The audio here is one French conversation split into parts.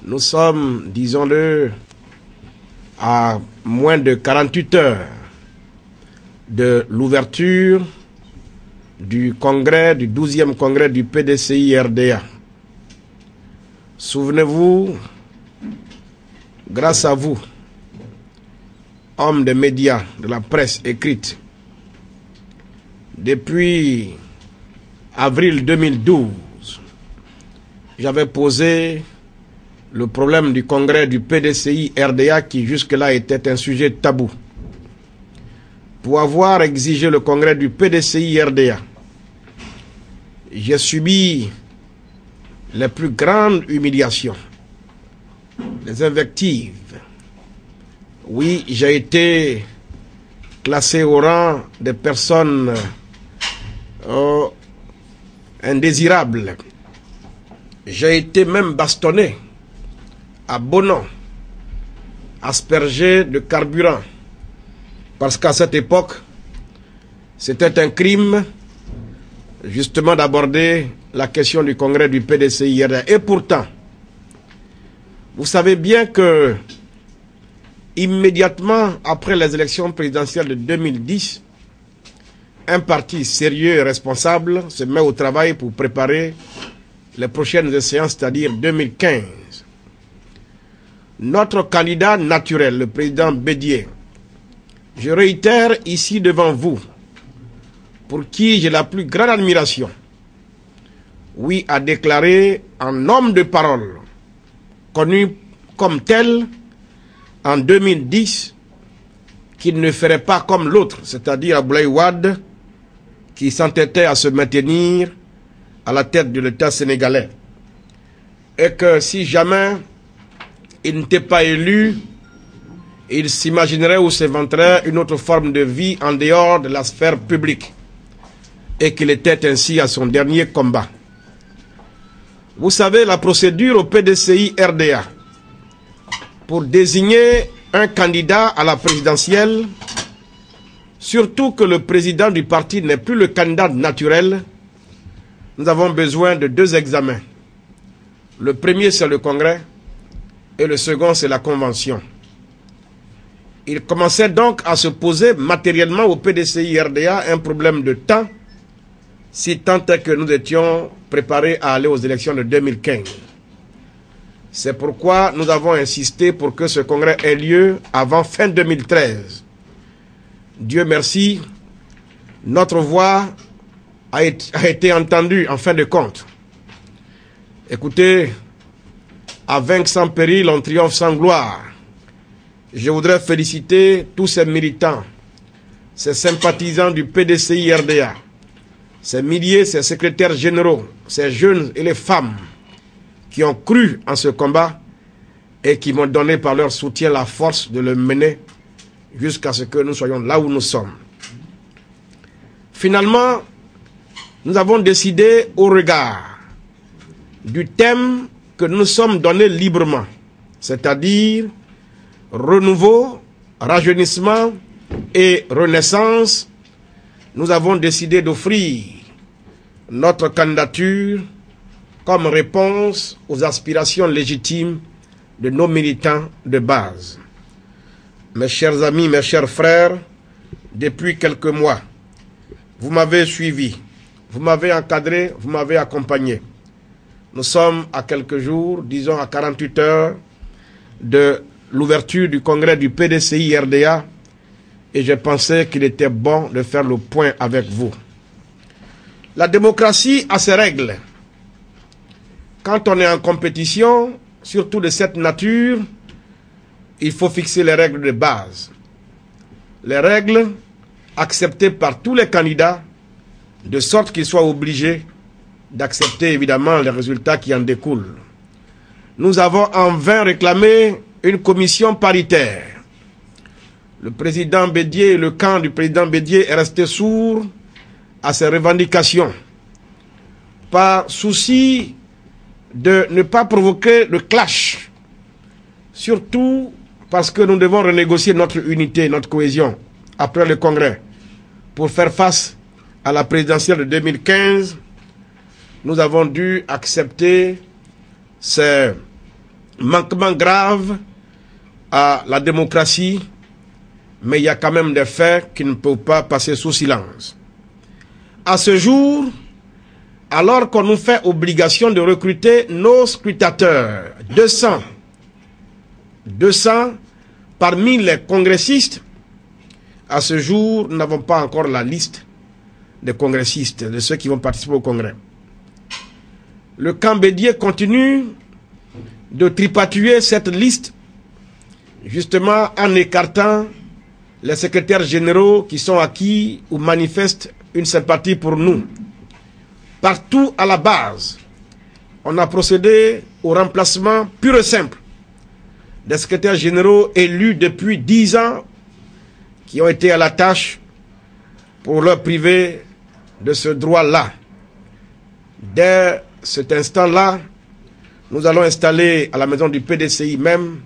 Nous sommes, disons-le, à moins de 48 heures de l'ouverture du congrès, du 12e congrès du PDCI-RDA. Souvenez-vous, grâce à vous, hommes des médias, de la presse écrite, depuis avril 2012, j'avais posé le problème du congrès du PDCI-RDA qui jusque-là était un sujet tabou. Pour avoir exigé le congrès du PDCI-RDA, j'ai subi les plus grandes humiliations, les invectives. Oui, j'ai été classé au rang des personnes indésirables. J'ai été même bastonné à Bonan, aspergé de carburant. Parce qu'à cette époque, c'était un crime, justement, d'aborder la question du congrès du PDCI-RDA. Et pourtant, vous savez bien que, immédiatement après les élections présidentielles de 2010, un parti sérieux et responsable se met au travail pour préparer les prochaines échéances, c'est-à-dire 2015. Notre candidat naturel, le président Bédié, je réitère ici devant vous, pour qui j'ai la plus grande admiration, oui, a déclaré en homme de parole, connu comme tel, en 2010, qu'il ne ferait pas comme l'autre, c'est-à-dire Abdoulaye Wade, qui s'entêtait à se maintenir à la tête de l'État sénégalais. Et que si jamais il n'était pas élu, il s'imaginerait ou s'inventerait une autre forme de vie en dehors de la sphère publique. Et qu'il était ainsi à son dernier combat. Vous savez, la procédure au PDCI-RDA pour désigner un candidat à la présidentielle, surtout que le président du parti n'est plus le candidat naturel, nous avons besoin de deux examens. Le premier, c'est le congrès, et le second, c'est la convention. Il commençait donc à se poser matériellement au PDCI-RDA un problème de temps, si tant est que nous étions préparés à aller aux élections de 2015. C'est pourquoi nous avons insisté pour que ce congrès ait lieu avant fin 2013. Dieu merci, notre voix a été entendue en fin de compte. Écoutez, à vaincre sans péril, on triomphe sans gloire. Je voudrais féliciter tous ces militants, ces sympathisants du PDCI-RDA, ces milliers, ces secrétaires généraux, ces jeunes et les femmes qui ont cru en ce combat et qui m'ont donné par leur soutien la force de le mener jusqu'à ce que nous soyons là où nous sommes. Finalement, nous avons décidé au regard du thème que nous sommes donnés librement, c'est-à-dire renouveau, rajeunissement et renaissance. Nous avons décidé d'offrir notre candidature comme réponse aux aspirations légitimes de nos militants de base. Mes chers amis, mes chers frères, depuis quelques mois, vous m'avez suivi, vous m'avez encadré, vous m'avez accompagné. Nous sommes à quelques jours, disons à 48 heures, de l'ouverture du congrès du PDCI-RDA et je pensais qu'il était bon de faire le point avec vous. La démocratie a ses règles. Quand on est en compétition, surtout de cette nature, il faut fixer les règles de base. Les règles acceptées par tous les candidats, de sorte qu'ils soient obligés d'accepter évidemment les résultats qui en découlent. Nous avons en vain réclamé une commission paritaire. Le président Bédié et le camp du président Bédié est resté sourd à ces revendications, par souci de ne pas provoquer le clash, surtout parce que nous devons renégocier notre unité, notre cohésion après le congrès pour faire face à la présidentielle de 2015. Nous avons dû accepter ces manquement grave à la démocratie, mais il y a quand même des faits qui ne peuvent pas passer sous silence. À ce jour, alors qu'on nous fait obligation de recruter nos scrutateurs, 200 parmi les congressistes, à ce jour, nous n'avons pas encore la liste des congressistes, de ceux qui vont participer au congrès. Le camp Bédié continue de tripatouiller cette liste, justement en écartant les secrétaires généraux qui sont acquis ou manifestent une sympathie pour nous. Partout à la base, on a procédé au remplacement pur et simple des secrétaires généraux élus depuis 10 ans qui ont été à la tâche pour leur priver de ce droit-là. Dès cet instant-là, nous allons installer à la maison du PDCI même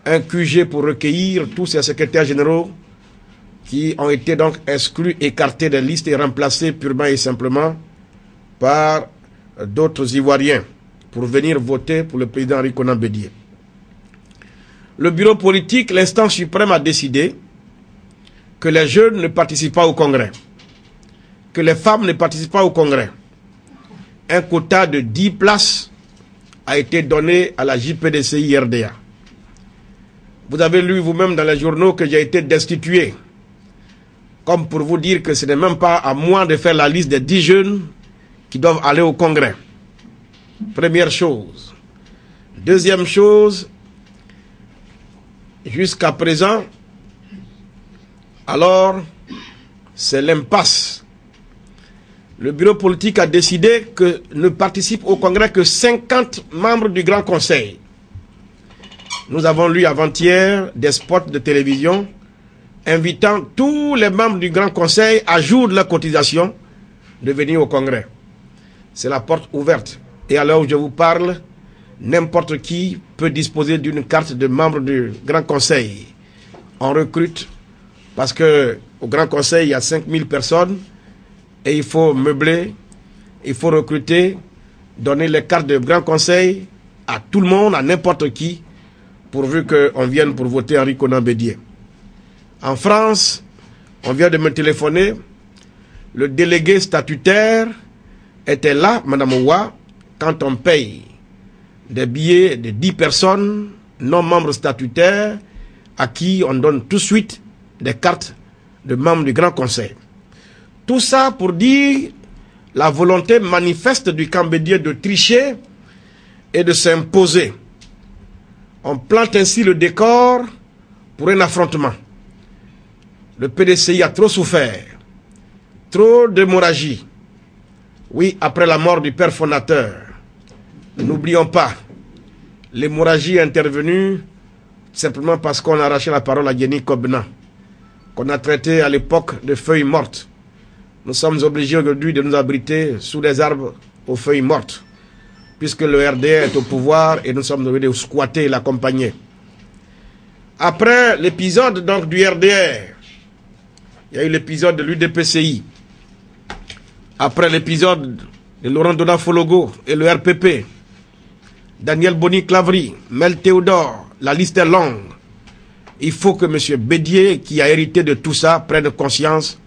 un QG pour recueillir tous ces secrétaires généraux qui ont été donc exclus, écartés des listes et remplacés purement et simplement par d'autres Ivoiriens pour venir voter pour le président Henri Konan Bédié. Le bureau politique, l'instance suprême, a décidé que les jeunes ne participent pas au congrès, que les femmes ne participent pas au congrès. Un quota de 10 places a été donné à la JPDCI RDA. Vous avez lu vous-même dans les journaux que j'ai été destitué, comme pour vous dire que ce n'est même pas à moi de faire la liste des 10 jeunes qui doivent aller au congrès. Première chose. Deuxième chose, jusqu'à présent, alors, c'est l'impasse. Le bureau politique a décidé que ne participent au congrès que 50 membres du Grand Conseil. Nous avons lu avant-hier des spots de télévision invitant tous les membres du Grand Conseil à jour de la cotisation de venir au congrès. C'est la porte ouverte. Et à l'heure où je vous parle, n'importe qui peut disposer d'une carte de membre du Grand Conseil. On recrute parce que au Grand Conseil, il y a 5000 personnes et il faut meubler, il faut recruter, donner les cartes de Grand Conseil à tout le monde, à n'importe qui, pourvu qu'on vienne pour voter Henri Konan Bédié. En France, on vient de me téléphoner, le délégué statutaire était là, Madame Ouah, quand on paye des billets de 10 personnes non membres statutaires à qui on donne tout de suite des cartes de membres du Grand Conseil. Tout ça pour dire la volonté manifeste du camp Bédié de tricher et de s'imposer. On plante ainsi le décor pour un affrontement. Le PDCI a trop souffert, trop d'hémorragie. Oui, après la mort du père fondateur, n'oublions pas, l'hémorragie est intervenue simplement parce qu'on a arraché la parole à Guéni Kobna, qu'on a traité à l'époque de feuilles mortes. Nous sommes obligés aujourd'hui de nous abriter sous des arbres aux feuilles mortes, puisque le RDR est au pouvoir et nous sommes obligés de squatter et l'accompagner. Après l'épisode donc du RDR, il y a eu l'épisode de l'UDPCI. Après l'épisode de Laurent Dona Fologo et le RPP, Daniel Boni Clavry, Mel Théodore, la liste est longue. Il faut que M. Bédié, qui a hérité de tout ça, prenne conscience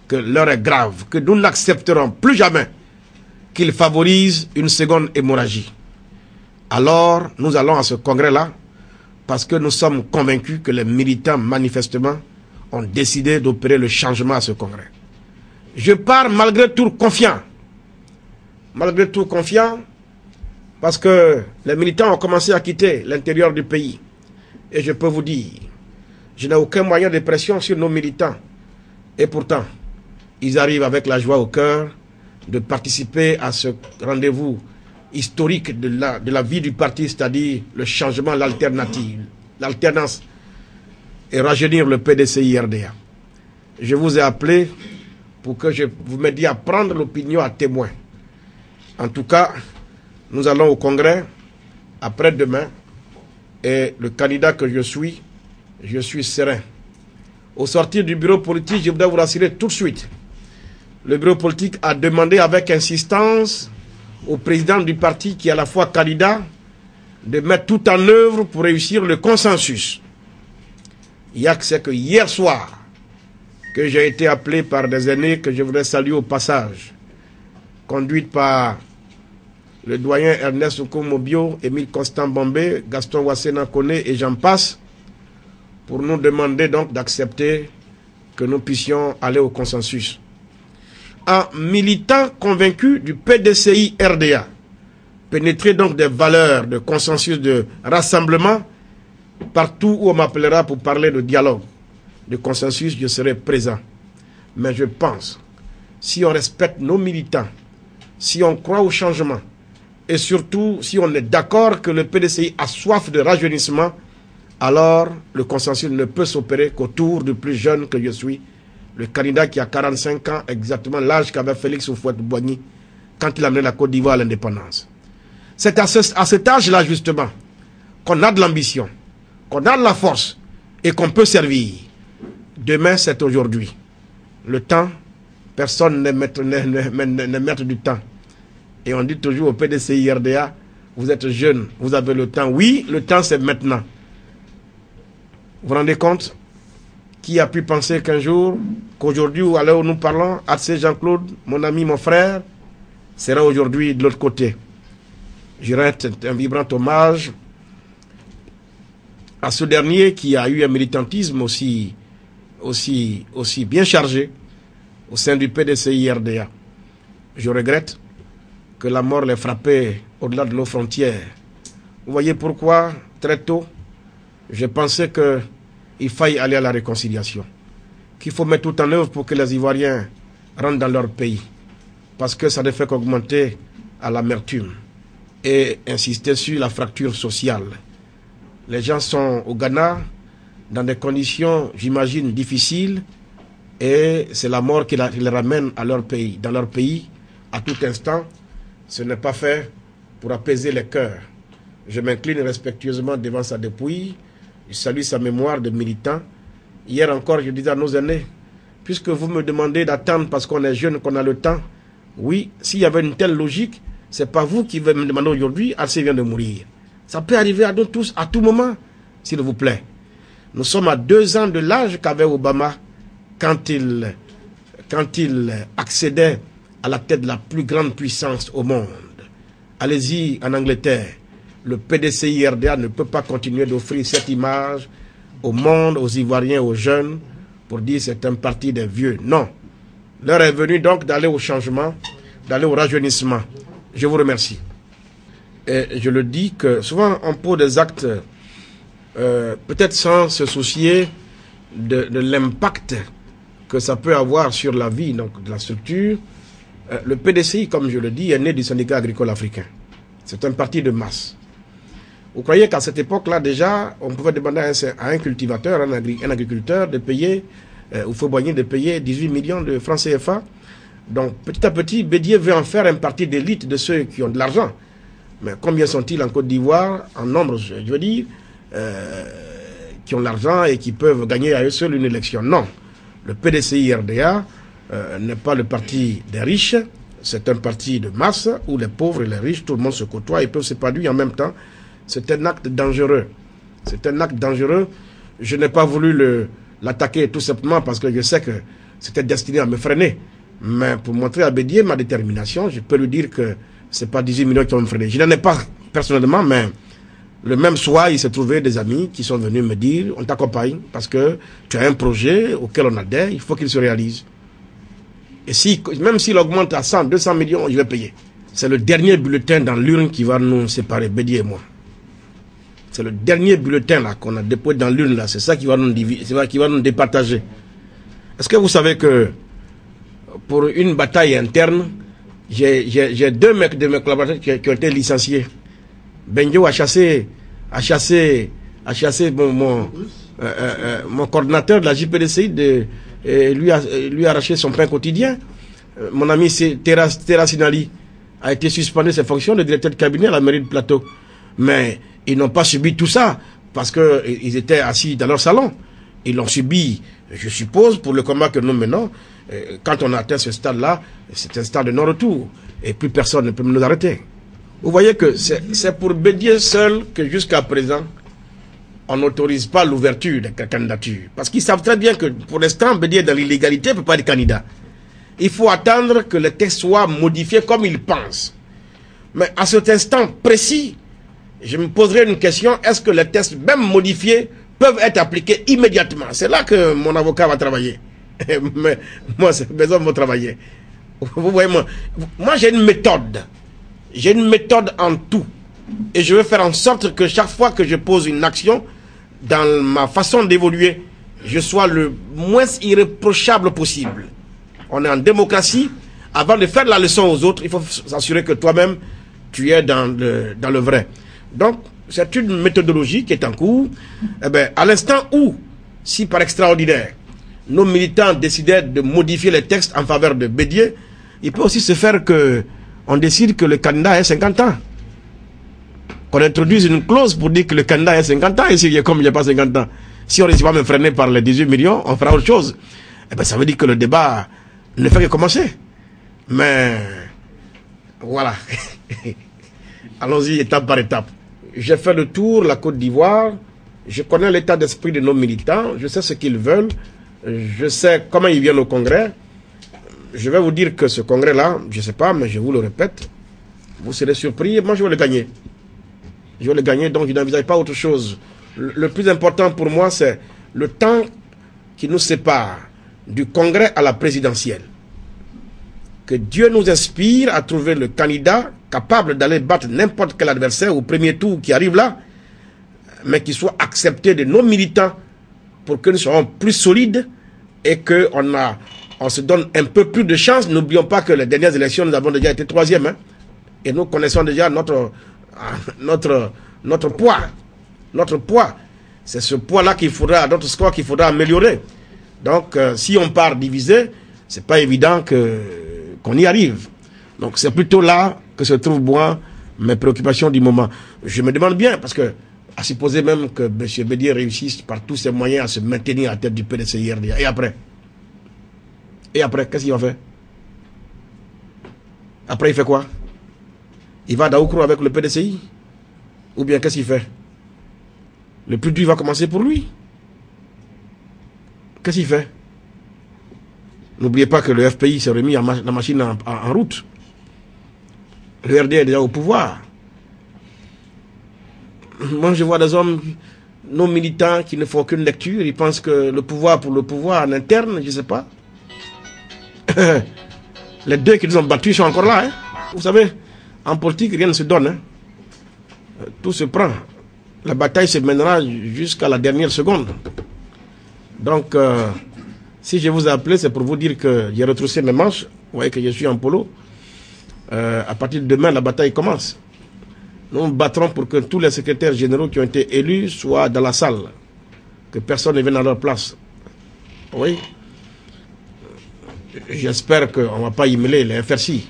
que l'heure est grave, que nous n'accepterons plus jamais qu'il favorise une seconde hémorragie. Alors, nous allons à ce congrès-là, parce que nous sommes convaincus que les militants, manifestement, ont décidé d'opérer le changement à ce congrès. Je pars malgré tout confiant. Malgré tout confiant, parce que les militants ont commencé à quitter l'intérieur du pays. Et je peux vous dire, je n'ai aucun moyen de pression sur nos militants. Et pourtant, ils arrivent avec la joie au cœur de participer à ce rendez-vous historique de la vie du parti, c'est-à-dire le changement, l'alternative, l'alternance et rajeunir le PDCI RDA. Je vous ai appelé pour que je vous m'aidiez à prendre l'opinion à témoin. En tout cas, nous allons au congrès après-demain et le candidat que je suis serein. Au sortir du bureau politique, je voudrais vous rassurer tout de suite. Le bureau politique a demandé avec insistance au président du parti qui est à la fois candidat de mettre tout en œuvre pour réussir le consensus. Il y a que c'est que hier soir, que j'ai été appelé par des aînés que je voudrais saluer au passage, conduite par le doyen Ernest Okomobio, Émile Constant Bombé, Gaston Wassena Kone et j'en passe, pour nous demander donc d'accepter que nous puissions aller au consensus. Un militant convaincu du PDCI RDA, pénétré donc des valeurs de consensus, de rassemblement, partout où on m'appellera pour parler de dialogue, de consensus, je serai présent. Mais je pense, si on respecte nos militants, si on croit au changement, et surtout si on est d'accord que le PDCI a soif de rajeunissement, alors le consensus ne peut s'opérer qu'autour du plus jeune que je suis, le candidat qui a 45 ans, exactement l'âge qu'avait Félix Houphouët-Boigny quand il a mené la Côte d'Ivoire à l'indépendance. C'est à cet âge-là, justement, qu'on a de l'ambition, qu'on a de la force et qu'on peut servir. Demain, c'est aujourd'hui. Le temps, personne n'est maître du temps. Et on dit toujours au PDCI RDA, vous êtes jeune, vous avez le temps. Oui, le temps, c'est maintenant. Vous vous rendez compte? Qui a pu penser qu'un jour, qu'aujourd'hui, à l'heure où nous parlons, Atsé Jean-Claude, mon ami, mon frère, sera aujourd'hui de l'autre côté. Je rends un vibrant hommage à ce dernier qui a eu un militantisme aussi bien chargé au sein du PDCI RDA. Je regrette que la mort l'ait frappé au-delà de nos frontières. Vous voyez pourquoi, très tôt, je pensais qu'il faille aller à la réconciliation, qu'il faut mettre tout en œuvre pour que les Ivoiriens rentrent dans leur pays, parce que ça ne fait qu'augmenter à l'amertume et insister sur la fracture sociale. Les gens sont au Ghana dans des conditions, j'imagine, difficiles, et c'est la mort qui les ramène à leur pays. Dans leur pays, à tout instant, ce n'est pas fait pour apaiser les cœurs. Je m'incline respectueusement devant sa dépouille. Je salue sa mémoire de militant. Hier encore, je disais à nos aînés, puisque vous me demandez d'attendre parce qu'on est jeune, qu'on a le temps, oui, s'il y avait une telle logique, ce n'est pas vous qui me demandez aujourd'hui, Atsé vient de mourir. Ça peut arriver à nous tous, à tout moment, s'il vous plaît. Nous sommes à 2 ans de l'âge qu'avait Obama quand il accédait à la tête de la plus grande puissance au monde. Allez-y en Angleterre. Le PDCI RDA ne peut pas continuer d'offrir cette image au monde, aux Ivoiriens, aux jeunes, pour dire c'est un parti des vieux. Non. L'heure est venue donc d'aller au changement, d'aller au rajeunissement. Je vous remercie. Et je le dis que souvent on pose des actes, peut-être sans se soucier de l'impact que ça peut avoir sur la vie donc, de la structure. Le PDCI, comme je le dis, est né du syndicat agricole africain. C'est un parti de masse. Vous croyez qu'à cette époque-là, déjà, on pouvait demander à un cultivateur, un agriculteur, de payer, Houphouët-Boigny de payer 18 millions de francs CFA. Donc, petit à petit, Bédié veut en faire un parti d'élite de ceux qui ont de l'argent. Mais combien sont-ils en Côte d'Ivoire, en nombre, je veux dire, qui ont l'argent et qui peuvent gagner à eux seuls une élection? Non. Le PDCI RDA n'est pas le parti des riches, c'est un parti de masse où les pauvres et les riches, tout le monde se côtoie et peuvent s'épanouir en même temps. C'est un acte dangereux. C'est un acte dangereux. Je n'ai pas voulu l'attaquer tout simplement parce que je sais que c'était destiné à me freiner. Mais pour montrer à Bédié ma détermination, je peux lui dire que ce n'est pas 18 millions qui vont me freiner. Je n'en ai pas personnellement, mais le même soir, il s'est trouvé des amis qui sont venus me dire on t'accompagne parce que tu as un projet auquel on adhère, il faut qu'il se réalise. Et même s'il augmente à 100, 200 millions, je vais payer. C'est le dernier bulletin dans l'urne qui va nous séparer, Bédié et moi. C'est le dernier bulletin là qu'on a déposé dans l'urne là. C'est ça qui va nous diviser, c'est ça qui va nous départager. Est-ce que vous savez que pour une bataille interne, j'ai 2 mecs de mes collaborateurs qui ont été licenciés. Benjo a chassé mon coordinateur de la JPDCI et lui a arraché son pain quotidien. Mon ami Terra Sinali a été suspendu de ses fonctions de directeur de cabinet à la mairie de Plateau. Mais ils n'ont pas subi tout ça parce qu'ils étaient assis dans leur salon. Ils l'ont subi, je suppose, pour le combat que nous menons. Quand on a atteint ce stade-là, c'est un stade de non-retour. Et plus personne ne peut nous arrêter. Vous voyez que c'est pour Bédié seul que jusqu'à présent, on n'autorise pas l'ouverture de la candidature. Parce qu'ils savent très bien que pour l'instant, Bédié dans l'illégalité ne peut pas être candidat. Il faut attendre que le texte soit modifié comme il pense. Mais à cet instant précis, je me poserai une question, est-ce que les textes, même modifiés, peuvent être appliqués immédiatement? C'est là que mon avocat va travailler. Mais moi, mes hommes vont travailler. Vous voyez, moi j'ai une méthode. J'ai une méthode en tout. Et je vais faire en sorte que chaque fois que je pose une action, dans ma façon d'évoluer, je sois le moins irréprochable possible. On est en démocratie. Avant de faire la leçon aux autres, il faut s'assurer que toi-même, tu es dans le vrai. Donc, c'est une méthodologie qui est en cours. Eh bien, à l'instant où, si par extraordinaire, nos militants décidaient de modifier les textes en faveur de Bédié, il peut aussi se faire qu'on décide que le candidat ait 50 ans. Qu'on introduise une clause pour dire que le candidat ait 50 ans, et comme il n'y a pas 50 ans, si on ne réussit pas à me freiner par les 18 millions, on fera autre chose. Eh bien, ça veut dire que le débat ne fait que commencer. Mais, voilà. Allons-y étape par étape. J'ai fait le tour, la Côte d'Ivoire. Je connais l'état d'esprit de nos militants. Je sais ce qu'ils veulent. Je sais comment ils viennent au congrès. Je vais vous dire que ce congrès-là, je ne sais pas, mais je vous le répète, vous serez surpris. Moi, je vais le gagner. Je vais le gagner, donc je n'envisage pas autre chose. Le plus important pour moi, c'est le temps qui nous sépare du congrès à la présidentielle. Que Dieu nous inspire à trouver le candidat capable d'aller battre n'importe quel adversaire au premier tour qui arrive là, mais qui soit accepté de nos militants pour que nous soyons plus solides et qu'on se donne un peu plus de chance. N'oublions pas que les dernières élections, nous avons déjà été 3e. Hein, et nous connaissons déjà notre poids. Notre poids. C'est ce poids-là qu'il faudra, notre score qu'il faudra améliorer. Donc, si on part divisé, c'est pas évident qu'on y arrive. Donc, c'est plutôt là que se trouvent, moi, mes préoccupations du moment. Je me demande bien, parce que, à supposer même que M. Bédié réussisse par tous ses moyens à se maintenir à la tête du PDCIRD. Et après, qu'est-ce qu'il va faire? Après, il fait quoi? Il va à Daoukro avec le PDCI? Ou bien qu'est-ce qu'il fait? Le plus dur va commencer pour lui. Qu'est-ce qu'il fait? N'oubliez pas que le FPI s'est remis la machine en route. Le RD est déjà au pouvoir. Moi, je vois des hommes, nos militants, qui ne font aucune lecture. Ils pensent que le pouvoir pour le pouvoir en interne, je ne sais pas. Les deux qui nous ont battus sont encore là. Hein. Vous savez, en politique, rien ne se donne. Hein. Tout se prend. La bataille se mènera jusqu'à la dernière seconde. Donc, si je vous ai appelé, c'est pour vous dire que j'ai retroussé mes manches. Vous voyez que je suis en polo. À partir de demain, la bataille commence. Nous nous battrons pour que tous les secrétaires généraux qui ont été élus soient dans la salle. Que personne ne vienne à leur place. Oui. J'espère qu'on ne va pas y mêler les FRC.